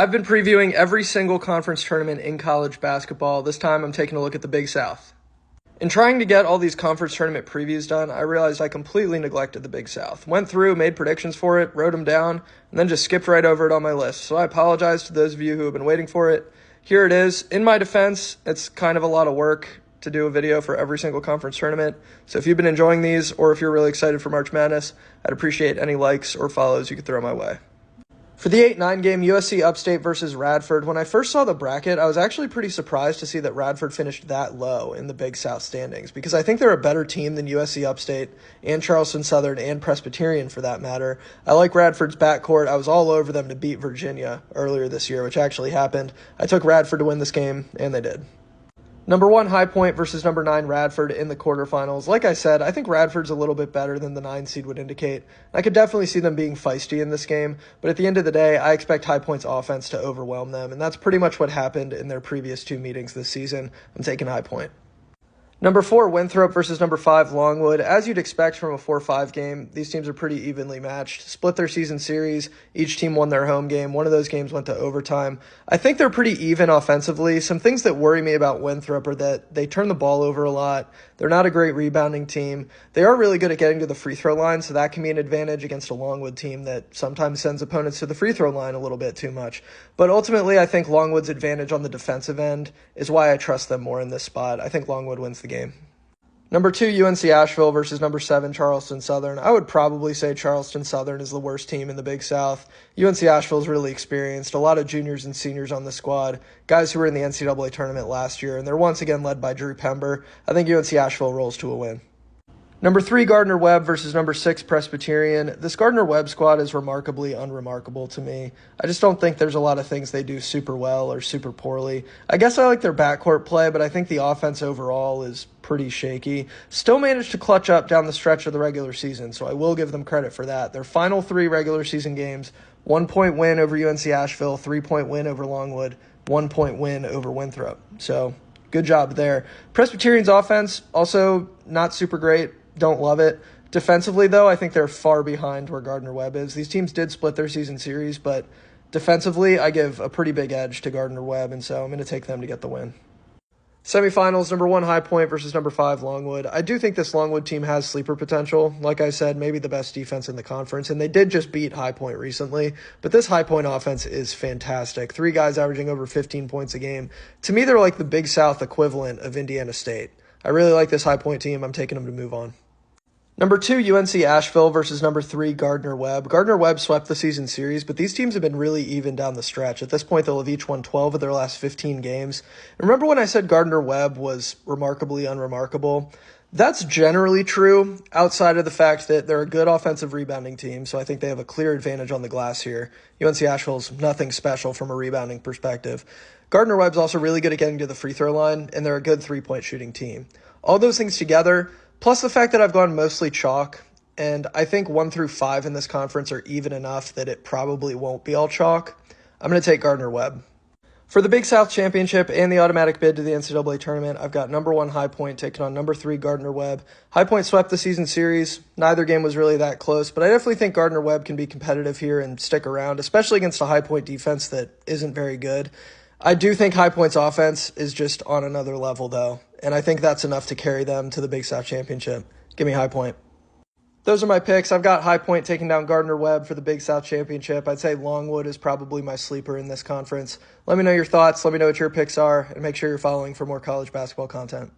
I've been previewing every single conference tournament in college basketball. This time I'm taking a look at the Big South. In trying to get all these conference tournament previews done, I realized I completely neglected the Big South. Went through, made predictions for it, wrote them down, and then just skipped right over it on my list. So I apologize to those of you who have been waiting for it. Here it is. In my defense, it's kind of a lot of work to do a video for every single conference tournament. So if you've been enjoying these, or if you're really excited for March Madness, I'd appreciate any likes or follows you could throw my way. For the 8-9 game, USC Upstate versus Radford, when I first saw the bracket, I was actually pretty surprised to see that Radford finished that low in the Big South standings, because I think they're a better team than USC Upstate and Charleston Southern and Presbyterian for that matter. I like Radford's backcourt. I was all over them to beat Virginia earlier this year, which actually happened. I took Radford to win this game, and they did. Number 1 High Point versus number 9 Radford in the quarterfinals. Like I said, I think Radford's a little bit better than the 9 seed would indicate. I could definitely see them being feisty in this game, but at the end of the day, I expect High Point's offense to overwhelm them, and that's pretty much what happened in their previous 2 meetings this season. I'm taking High Point. Number 4, Winthrop versus number 5, Longwood. As you'd expect from a 4-5 game, these teams are pretty evenly matched. Split their season series. Each team won their home game. One of those games went to overtime. I think they're pretty even offensively. Some things that worry me about Winthrop are that they turn the ball over a lot. They're not a great rebounding team. They are really good at getting to the free throw line, so that can be an advantage against a Longwood team that sometimes sends opponents to the free throw line a little bit too much. But ultimately, I think Longwood's advantage on the defensive end is why I trust them more in this spot. I think Longwood wins the game. Number 2, UNC Asheville versus number 7, Charleston Southern. I would probably say Charleston Southern is the worst team in the Big South. UNC Asheville is really experienced, a lot of juniors and seniors on the squad, guys who were in the NCAA tournament last year, and they're once again led by Drew Pember. I think UNC Asheville rolls to a win. Number 3, Gardner-Webb versus number 6, Presbyterian. This Gardner-Webb squad is remarkably unremarkable to me. I just don't think there's a lot of things they do super well or super poorly. I guess I like their backcourt play, but I think the offense overall is pretty shaky. Still managed to clutch up down the stretch of the regular season, so I will give them credit for that. Their final 3 regular season games, 1-point win over UNC Asheville, 3-point win over Longwood, 1-point win over Winthrop. So good job there. Presbyterian's offense, also not super great. Don't love it. Defensively, though, I think they're far behind where Gardner-Webb is. These teams did split their season series, but defensively, I give a pretty big edge to Gardner-Webb, and so I'm going to take them to get the win. Semifinals, number 1 High Point versus number 5 Longwood. I do think this Longwood team has sleeper potential. Like I said, maybe the best defense in the conference, and they did just beat High Point recently, but this High Point offense is fantastic. 3 guys averaging over 15 points a game. To me, they're like the Big South equivalent of Indiana State. I really like this High Point team. I'm taking them to move on. Number 2, UNC Asheville versus number 3, Gardner-Webb. Gardner-Webb swept the season series, but these teams have been really even down the stretch. At this point, they'll have each won 12 of their last 15 games. And remember when I said Gardner-Webb was remarkably unremarkable? That's generally true outside of the fact that they're a good offensive rebounding team, so I think they have a clear advantage on the glass here. UNC Asheville's nothing special from a rebounding perspective. Gardner-Webb's also really good at getting to the free throw line, and they're a good three-point shooting team. All those things together, plus the fact that I've gone mostly chalk, and I think 1 through 5 in this conference are even enough that it probably won't be all chalk, I'm going to take Gardner-Webb. For the Big South Championship and the automatic bid to the NCAA tournament, I've got number 1 High Point taking on number 3 Gardner-Webb. High Point swept the season series. Neither game was really that close, but I definitely think Gardner-Webb can be competitive here and stick around, especially against a High Point defense that isn't very good. I do think High Point's offense is just on another level, though, and I think that's enough to carry them to the Big South Championship. Give me High Point. Those are my picks. I've got High Point taking down Gardner-Webb for the Big South Championship. I'd say Longwood is probably my sleeper in this conference. Let me know your thoughts. Let me know what your picks are, and make sure you're following for more college basketball content.